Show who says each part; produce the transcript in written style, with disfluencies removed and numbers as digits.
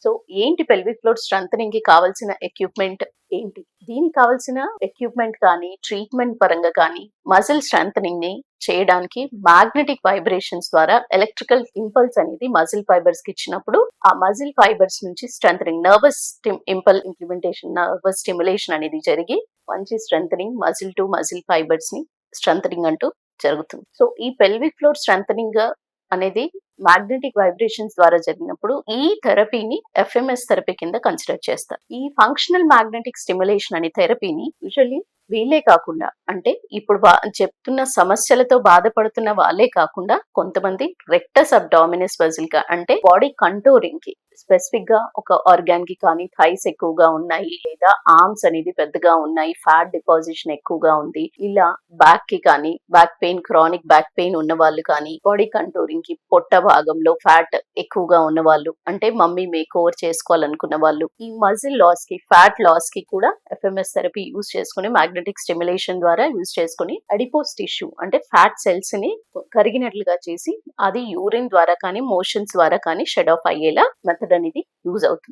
Speaker 1: So ఏంటి pelvic floor strengthening కి కావాల్సిన ఎక్విప్మెంట్ ఏంటి? దీనికి కావాల్సిన ఎక్విప్మెంట్ కానీ, ట్రీట్మెంట్ పరంగా కానీ, మజిల్ స్ట్రెంథెనింగ్ ని చేయడానికి మ్యాగ్నెటిక్ వైబ్రేషన్స్ ద్వారా ఎలక్ట్రికల్ ఇంపల్స్ అనేది మజిల్ ఫైబర్స్ కి ఇచ్చినప్పుడు ఆ మజిల్ ఫైబర్స్ నుంచి స్ట్రెంథెనింగ్ నర్వస్ స్టిమ్యులేషన్ అనేది జరిగి మంచి strengthening muscle to muscle fibres ని స్ట్రెంథెనింగ్ అంటూ జరుగుతుంది. సో ఈ పెల్విక్ ఫ్లోర్ స్ట్రెంథెనింగ్ అనేది మ్యాగ్నెటిక్ వైబ్రేషన్స్ ద్వారా జరిగినప్పుడు ఈ థెరపీని ఎఫ్ఎంఎస్ థెరపీ కింద కన్సిడర్ చేస్తారు. ఈ ఫంక్షనల్ మ్యాగ్నెటిక్ స్టిమ్యులేషన్ అనే థెరపీని యూజువల్లీ వీళ్ళే కాకుండా, అంటే ఇప్పుడు చెప్తున్న సమస్యలతో బాధపడుతున్న వాళ్ళే కాకుండా కొంతమంది రెక్టస్ అబ్డామినస్ మజిల్ గా, అంటే బాడీ కంటోరింగ్ కి స్పెసిఫిక్ గా ఒక ఆర్గాన్ కి కానీ థైస్ ఎక్కువగా ఉన్నాయి, లేదా ఆర్మ్స్ అనేది పెద్దగా ఉన్నాయి, ఫ్యాట్ డిపాజిషన్ ఎక్కువగా ఉంది, ఇలా బ్యాక్ కి కానీ, back pain, chronic back pain ఉన్న వాళ్ళు కానీ, బాడీ కంటోరింగ్ కి పొట్ట భాగంలో ఫ్యాట్ ఎక్కువగా ఉన్న వాళ్ళు, అంటే మమ్మీ మేక్ ఓవర్ చేసుకోవాలనుకున్న వాళ్ళు, ఈ మజిల్ లాస్ కి, ఫ్యాట్ లాస్ కి కూడా ఎఫ్ఎంఎస్ థెరపీ యూజ్ చేసుకుని మ్యాగ్నెటిక్ స్టిమ్యులేషన్ ద్వారా యూజ్ చేసుకుని అడిపోస్ టిష్యూ అంటే ఫ్యాట్ సెల్స్ ని కరిగినట్లుగా చేసి అది యూరిన్ ద్వారా కానీ, మోషన్స్ ద్వారా కానీ షెడ్ ఆఫ్ అయ్యేలా మెథడ్ అనేది యూజ్ అవుతుంది.